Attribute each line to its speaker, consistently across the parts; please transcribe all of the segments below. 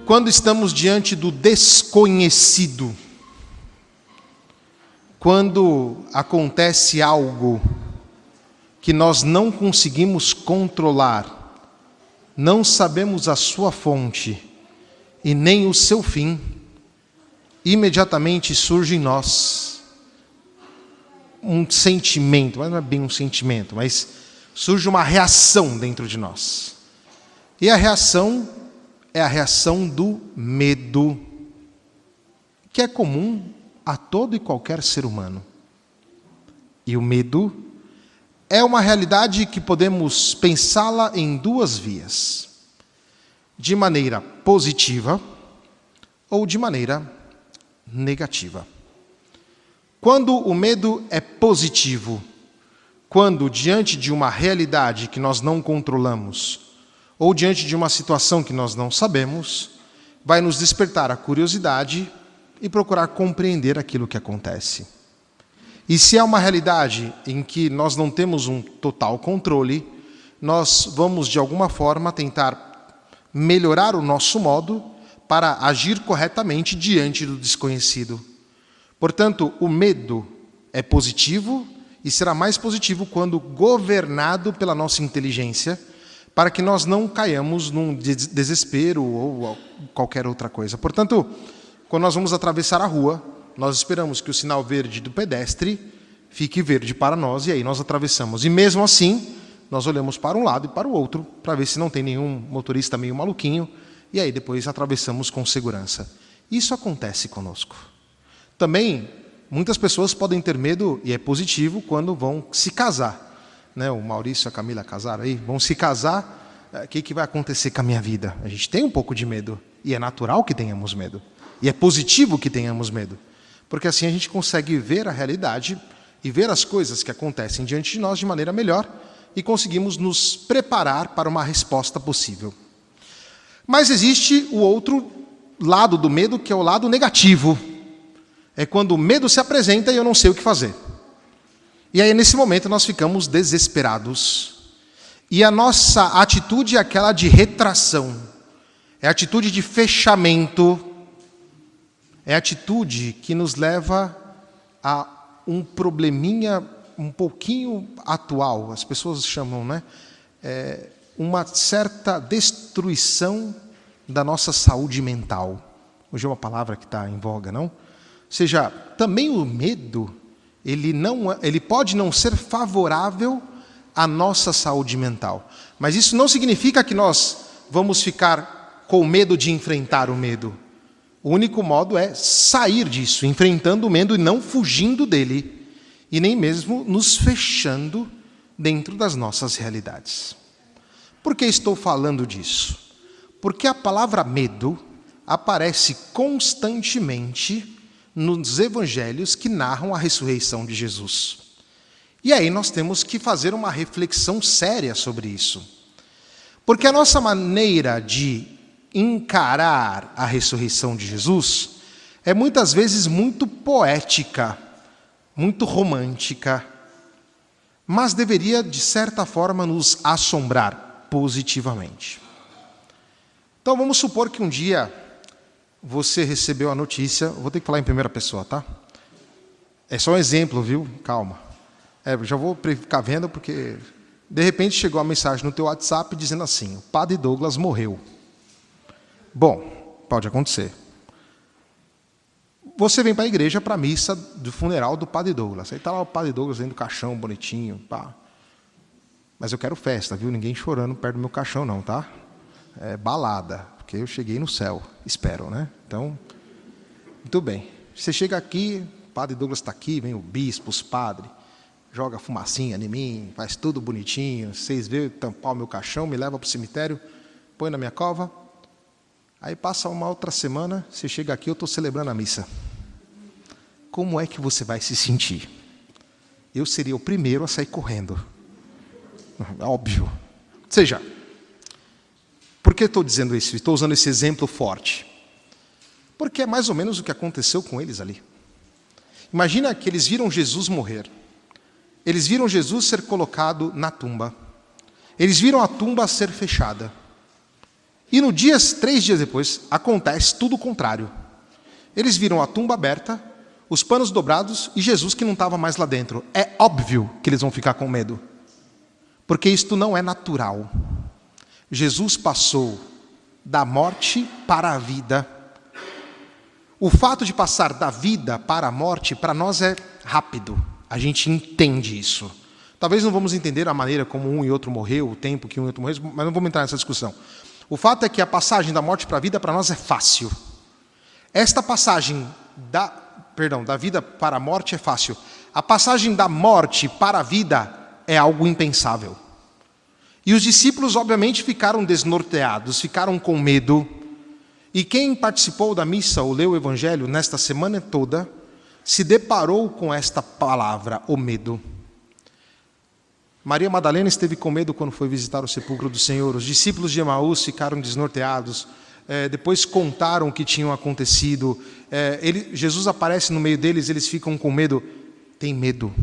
Speaker 1: quando estamos diante do desconhecido, quando acontece algo que nós não conseguimos controlar, não sabemos a sua fonte e nem o seu fim, imediatamente surge em nós um sentimento, mas não é bem um sentimento, mas surge uma reação dentro de nós. E a reação é a reação do medo, que é comum a todo e qualquer ser humano. E o medo é uma realidade que podemos pensá-la em duas vias: de maneira positiva ou de maneira negativa. Quando o medo é positivo, quando diante de uma realidade que nós não controlamos, ou diante de uma situação que nós não sabemos, vai nos despertar a curiosidade e procurar compreender aquilo que acontece. E se é uma realidade em que nós não temos um total controle, nós vamos de alguma forma tentar melhorar o nosso modo para agir corretamente diante do desconhecido. Portanto, o medo é positivo e será mais positivo quando governado pela nossa inteligência, para que nós não caiamos num desespero ou qualquer outra coisa. Portanto, quando nós vamos atravessar a rua, nós esperamos que o sinal verde do pedestre fique verde para nós e aí nós atravessamos. E mesmo assim, nós olhamos para um lado e para o outro para ver se não tem nenhum motorista meio maluquinho e aí depois atravessamos com segurança. Isso acontece conosco. Também, muitas pessoas podem ter medo, e é positivo, quando vão se casar. O Maurício e a Camila casaram aí, vão se casar, o que vai acontecer com a minha vida? A gente tem um pouco de medo, e é natural que tenhamos medo. E é positivo que tenhamos medo, porque assim a gente consegue ver a realidade e ver as coisas que acontecem diante de nós de maneira melhor e conseguimos nos preparar para uma resposta possível. Mas existe o outro lado do medo, que é o lado negativo. É quando o medo se apresenta e eu não sei o que fazer. E aí, nesse momento, nós ficamos desesperados. E a nossa atitude é aquela de retração. É a atitude de fechamento. É a atitude que nos leva a um probleminha um pouquinho atual. As pessoas chamam, uma certa destruição da nossa saúde mental. Hoje é uma palavra que está em voga, não? Ou seja, também o medo, ele pode não ser favorável à nossa saúde mental. Mas isso não significa que nós vamos ficar com medo de enfrentar o medo. O único modo é sair disso, enfrentando o medo e não fugindo dele, e nem mesmo nos fechando dentro das nossas realidades. Por que estou falando disso? Porque a palavra medo aparece constantemente nos evangelhos que narram a ressurreição de Jesus. E aí nós temos que fazer uma reflexão séria sobre isso. Porque a nossa maneira de encarar a ressurreição de Jesus é muitas vezes muito poética, muito romântica, mas deveria, de certa forma, nos assombrar positivamente. Então vamos supor que um dia você recebeu a notícia, vou ter que falar em primeira pessoa, tá? É só um exemplo, viu? Calma. Já vou ficar vendo, porque de repente chegou uma mensagem no teu WhatsApp dizendo assim: o padre Douglas morreu. Bom, pode acontecer. Você vem para a igreja para a missa do funeral do padre Douglas. Aí está lá o padre Douglas dentro do caixão, bonitinho. Pá. Mas eu quero festa, viu? Ninguém chorando perto do meu caixão, não, tá? É balada, porque eu cheguei no céu. Espero, né? Então, muito bem. Você chega aqui, o padre Douglas está aqui, vem o bispo, os padres, joga fumacinha em mim, faz tudo bonitinho. Vocês veem tampar o meu caixão, me leva para o cemitério, põe na minha cova. Aí passa uma outra semana, você chega aqui, eu estou celebrando a missa. Como é que você vai se sentir? Eu seria o primeiro a sair correndo. Óbvio. Ou seja, por que estou dizendo isso? Estou usando esse exemplo forte. Porque é mais ou menos o que aconteceu com eles ali. Imagina que eles viram Jesus morrer. Eles viram Jesus ser colocado na tumba. Eles viram a tumba ser fechada. E 3 dias depois, acontece tudo o contrário. Eles viram a tumba aberta, os panos dobrados e Jesus que não estava mais lá dentro. É óbvio que eles vão ficar com medo, porque isto não é natural. Jesus passou da morte para a vida. O fato de passar da vida para a morte, para nós é rápido. A gente entende isso. Talvez não vamos entender a maneira como um e outro morreu, o tempo que um e outro morreu, mas não vamos entrar nessa discussão. O fato é que a passagem da morte para a vida, para nós, é fácil. Esta passagem da vida para a morte é fácil. A passagem da morte para a vida é algo impensável. E os discípulos, obviamente, ficaram desnorteados, ficaram com medo. E quem participou da missa ou leu o Evangelho nesta semana toda, se deparou com esta palavra, o medo. Maria Madalena esteve com medo quando foi visitar o sepulcro do Senhor. Os discípulos de Emaús ficaram desnorteados. Depois contaram o que tinha acontecido. Jesus aparece no meio deles, eles ficam com medo. Tem medo.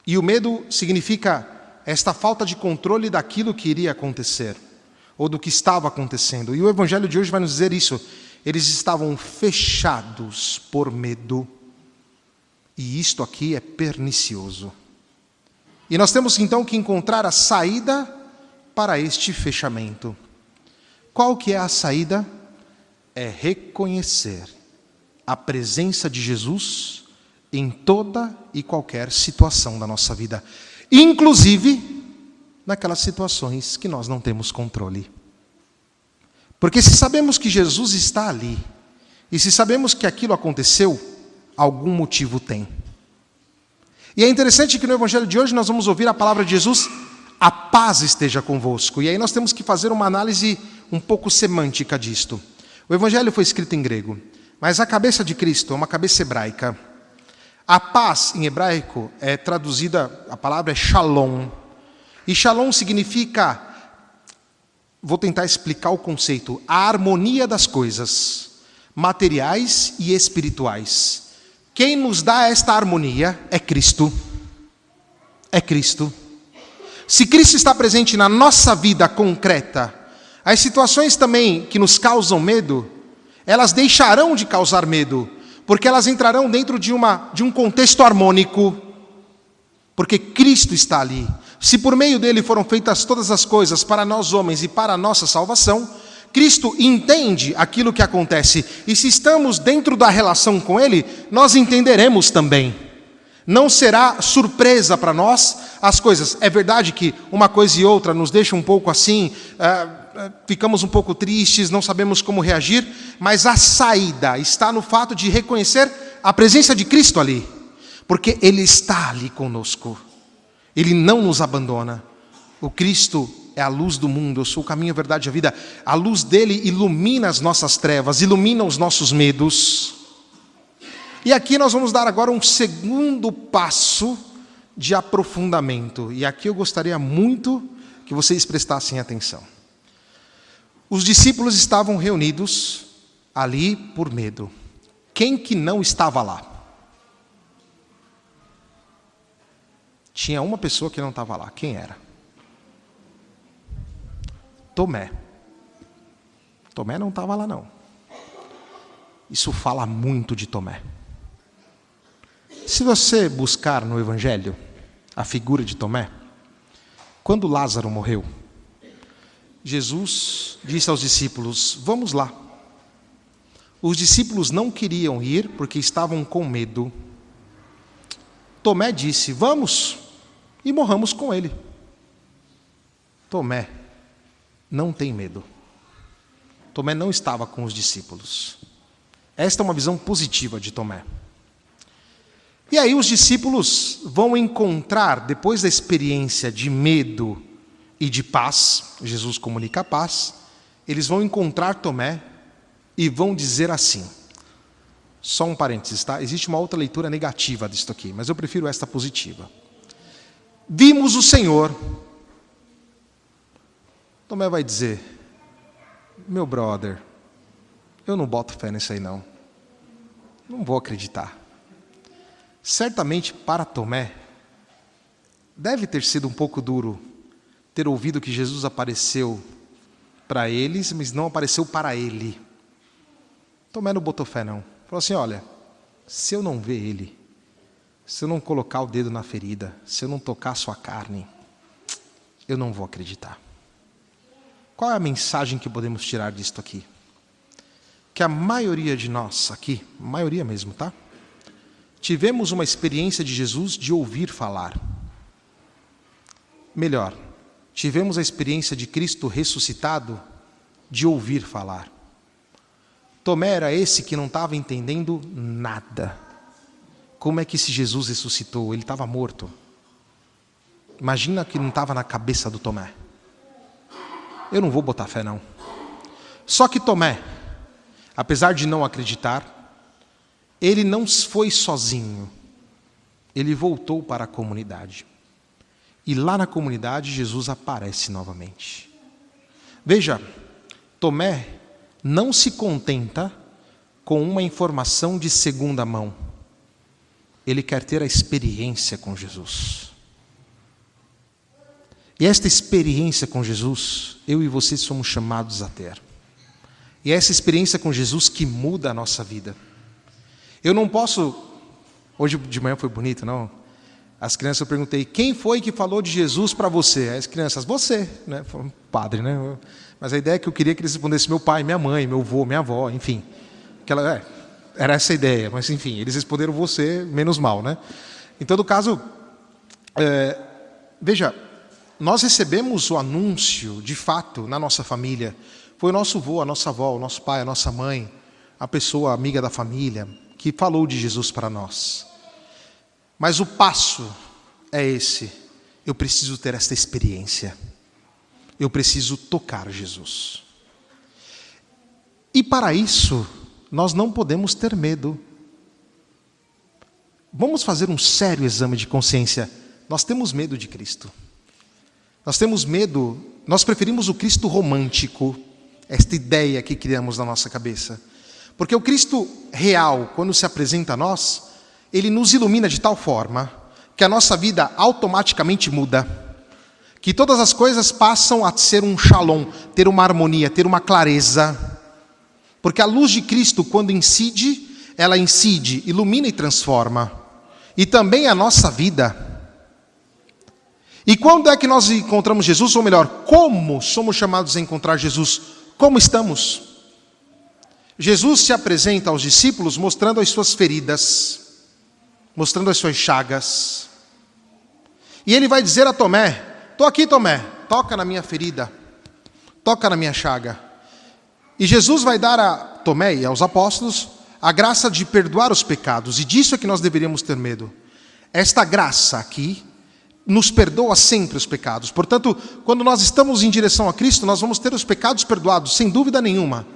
Speaker 1: E o medo significa esta falta de controle daquilo que iria acontecer, ou do que estava acontecendo. E o Evangelho de hoje vai nos dizer isso. Eles estavam fechados por medo. E isto aqui é pernicioso. E nós temos então que encontrar a saída para este fechamento. Qual que é a saída? É reconhecer a presença de Jesus em toda e qualquer situação da nossa vida, inclusive naquelas situações que nós não temos controle. Porque se sabemos que Jesus está ali, e se sabemos que aquilo aconteceu, algum motivo tem. E é interessante que no Evangelho de hoje nós vamos ouvir a palavra de Jesus, a paz esteja convosco. E aí nós temos que fazer uma análise um pouco semântica disto. O Evangelho foi escrito em grego, mas a cabeça de Cristo é uma cabeça hebraica. A paz em hebraico é traduzida, a palavra é shalom. E shalom significa, vou tentar explicar o conceito, a harmonia das coisas, materiais e espirituais. Quem nos dá esta harmonia é Cristo. É Cristo. Se Cristo está presente na nossa vida concreta, as situações também que nos causam medo, elas deixarão de causar medo, porque elas entrarão dentro de um contexto harmônico, porque Cristo está ali. Se por meio dele foram feitas todas as coisas para nós homens e para a nossa salvação, Cristo entende aquilo que acontece. E se estamos dentro da relação com Ele, nós entenderemos também. Não será surpresa para nós as coisas. É verdade que uma coisa e outra nos deixa um pouco assim, ficamos um pouco tristes, não sabemos como reagir, mas a saída está no fato de reconhecer a presença de Cristo ali. Porque Ele está ali conosco. Ele não nos abandona. O Cristo é a luz do mundo, eu sou o caminho, a verdade e a vida. A luz dele ilumina as nossas trevas, ilumina os nossos medos. E aqui nós vamos dar agora um segundo passo de aprofundamento. E aqui eu gostaria muito que vocês prestassem atenção. Os discípulos estavam reunidos ali por medo. Quem que não estava lá? Tinha uma pessoa que não estava lá. Quem era? Tomé. Tomé não estava lá, não. Isso fala muito de Tomé. Se você buscar no Evangelho a figura de Tomé, quando Lázaro morreu, Jesus disse aos discípulos, vamos lá. Os discípulos não queriam ir porque estavam com medo. Tomé disse, vamos e morramos com ele. Tomé não tem medo. Tomé não estava com os discípulos. Esta é uma visão positiva de Tomé. E aí os discípulos vão encontrar, depois da experiência de medo e de paz, Jesus comunica a paz, eles vão encontrar Tomé e vão dizer assim, só um parênteses, tá? Existe uma outra leitura negativa disto aqui, mas eu prefiro esta positiva. Vimos o Senhor. Tomé vai dizer, meu brother, eu não boto fé nisso aí não. Não vou acreditar. Certamente para Tomé, deve ter sido um pouco duro ter ouvido que Jesus apareceu para eles, mas não apareceu para ele. Tomé não botou fé, não. Falou assim, olha, se eu não ver ele, se eu não colocar o dedo na ferida, se eu não tocar a sua carne, eu não vou acreditar. Qual é a mensagem que podemos tirar disto aqui? Que a maioria de nós aqui, maioria mesmo, tá? Tivemos uma experiência de Jesus de ouvir falar. Melhor, tivemos a experiência de Cristo ressuscitado de ouvir falar. Tomé era esse que não estava entendendo nada. Como é que esse Jesus ressuscitou? Ele estava morto. Imagina que não estava na cabeça do Tomé. Eu não vou botar fé, não. Só que Tomé, apesar de não acreditar, ele não foi sozinho. Ele voltou para a comunidade. E lá na comunidade, Jesus aparece novamente. Veja, Tomé não se contenta com uma informação de segunda mão. Ele quer ter a experiência com Jesus. E esta experiência com Jesus, eu e você somos chamados a ter. E é essa experiência com Jesus que muda a nossa vida. Eu não posso... Hoje de manhã foi bonito, não? As crianças, eu perguntei, quem foi que falou de Jesus para você? As crianças, você, né? Foi um padre, né? Mas a ideia é que eu queria que eles respondessem meu pai, minha mãe, meu avô, minha avó, enfim. Era essa a ideia, mas enfim, eles responderam você, menos mal, né? Em todo caso, veja, nós recebemos o anúncio, de fato, na nossa família. Foi o nosso avô, a nossa avó, o nosso pai, a nossa mãe, a pessoa amiga da família, que falou de Jesus para nós. Mas o passo é esse. Eu preciso ter esta experiência. Eu preciso tocar Jesus. E para isso, nós não podemos ter medo. Vamos fazer um sério exame de consciência. Nós temos medo de Cristo. Nós temos medo, nós preferimos o Cristo romântico, esta ideia que criamos na nossa cabeça. Porque o Cristo real, quando se apresenta a nós, ele nos ilumina de tal forma que a nossa vida automaticamente muda. Que todas as coisas passam a ser um shalom, ter uma harmonia, ter uma clareza. Porque a luz de Cristo, quando incide, ela incide, ilumina e transforma. E também a nossa vida. E quando é que nós encontramos Jesus? Ou melhor, como somos chamados a encontrar Jesus? Como estamos? Jesus se apresenta aos discípulos mostrando as suas feridas, mostrando as suas chagas. E ele vai dizer a Tomé, estou aqui, Tomé, toca na minha ferida, toca na minha chaga. E Jesus vai dar a Tomé e aos apóstolos a graça de perdoar os pecados, e disso é que nós deveríamos ter medo. Esta graça aqui nos perdoa sempre os pecados. Portanto, quando nós estamos em direção a Cristo, nós vamos ter os pecados perdoados, sem dúvida nenhuma.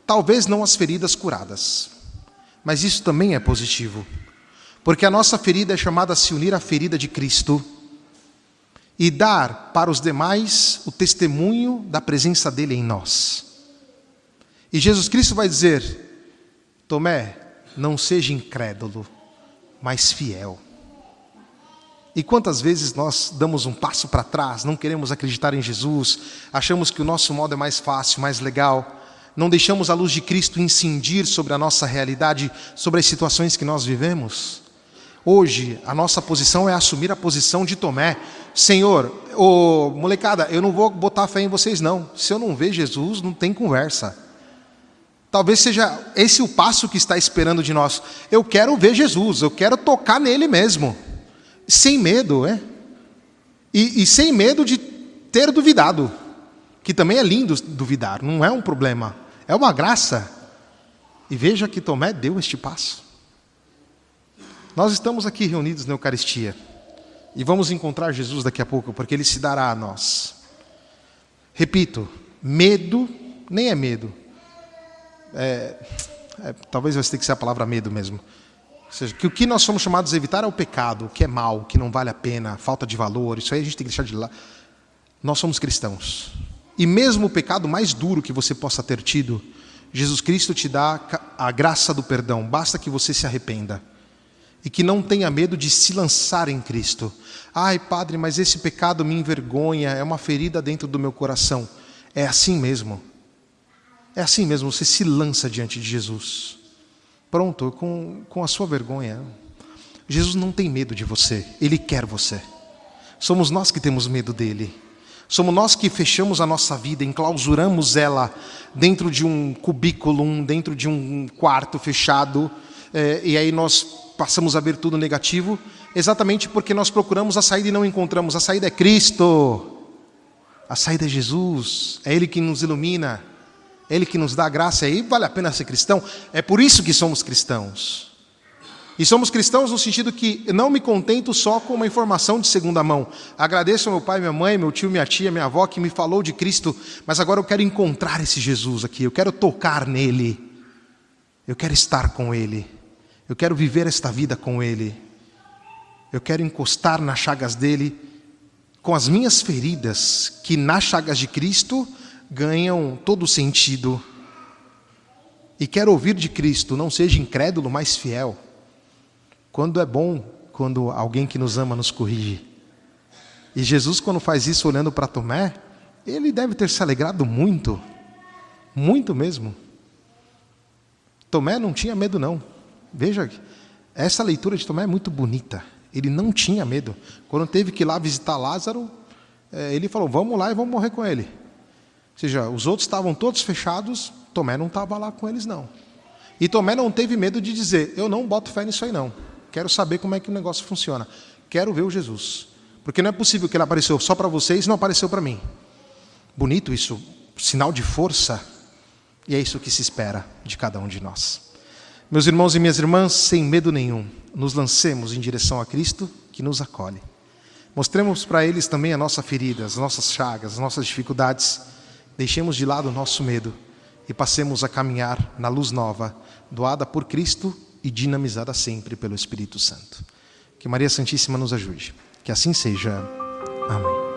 Speaker 1: Talvez não as feridas curadas, mas isso também é positivo. Porque a nossa ferida é chamada a se unir à ferida de Cristo e dar para os demais o testemunho da presença dele em nós. E Jesus Cristo vai dizer, Tomé, não seja incrédulo, mas fiel. E quantas vezes nós damos um passo para trás, não queremos acreditar em Jesus, achamos que o nosso modo é mais fácil, mais legal, não deixamos a luz de Cristo incidir sobre a nossa realidade, sobre as situações que nós vivemos. Hoje, a nossa posição é assumir a posição de Tomé. Senhor, molecada, eu não vou botar fé em vocês não. Se eu não ver Jesus, não tem conversa. Talvez seja esse o passo que está esperando de nós. Eu quero ver Jesus, eu quero tocar nele mesmo. Sem medo, E sem medo de ter duvidado. Que também é lindo duvidar, não é um problema. É uma graça. E veja que Tomé deu este passo. Nós estamos aqui reunidos na Eucaristia. E vamos encontrar Jesus daqui a pouco, porque Ele se dará a nós. Repito, medo nem é medo. Talvez vai ter que ser a palavra medo mesmo. Ou seja, que o que nós somos chamados a evitar é o pecado, o que é mal, o que não vale a pena, falta de valor, isso aí a gente tem que deixar de lado. Nós somos cristãos. E mesmo o pecado mais duro que você possa ter tido, Jesus Cristo te dá a graça do perdão, basta que você se arrependa. E que não tenha medo de se lançar em Cristo. Ai, Padre, mas esse pecado me envergonha, é uma ferida dentro do meu coração. É assim mesmo. É assim mesmo, você se lança diante de Jesus. Pronto, com a sua vergonha. Jesus não tem medo de você, Ele quer você. Somos nós que temos medo dEle. Somos nós que fechamos a nossa vida, enclausuramos ela dentro de um cubículo, dentro de um quarto fechado, e aí nós passamos a ver tudo negativo, exatamente porque nós procuramos a saída e não encontramos. A saída é Cristo, a saída é Jesus, é Ele que nos ilumina, é Ele que nos dá a graça, e aí vale a pena ser cristão. É por isso que somos cristãos. E somos cristãos no sentido que não me contento só com uma informação de segunda mão. Agradeço ao meu pai, minha mãe, meu tio, minha tia, minha avó que me falou de Cristo, mas agora eu quero encontrar esse Jesus aqui, eu quero tocar nele, eu quero estar com Ele, eu quero viver esta vida com Ele, eu quero encostar nas chagas dele, com as minhas feridas, que nas chagas de Cristo ganham todo o sentido. E quero ouvir de Cristo, não seja incrédulo, mas fiel. Quando é bom, quando alguém que nos ama nos corrige. E Jesus, quando faz isso olhando para Tomé, ele deve ter se alegrado muito, muito mesmo. Tomé não tinha medo não. Veja, essa leitura de Tomé é muito bonita. Ele não tinha medo. Quando teve que ir lá visitar Lázaro, ele falou, vamos lá e vamos morrer com ele. Ou seja, os outros estavam todos fechados, Tomé não estava lá com eles não. E Tomé não teve medo de dizer, eu não boto fé nisso aí não. Quero saber como é que o negócio funciona. Quero ver o Jesus. Porque não é possível que ele apareceu só para vocês e não apareceu para mim. Bonito isso, sinal de força. E é isso que se espera de cada um de nós. Meus irmãos e minhas irmãs, sem medo nenhum, nos lancemos em direção a Cristo que nos acolhe. Mostremos para eles também a nossa ferida, as nossas chagas, as nossas dificuldades. Deixemos de lado o nosso medo e passemos a caminhar na luz nova, doada por Cristo e dinamizada sempre pelo Espírito Santo. Que Maria Santíssima nos ajude. Que assim seja. Amém.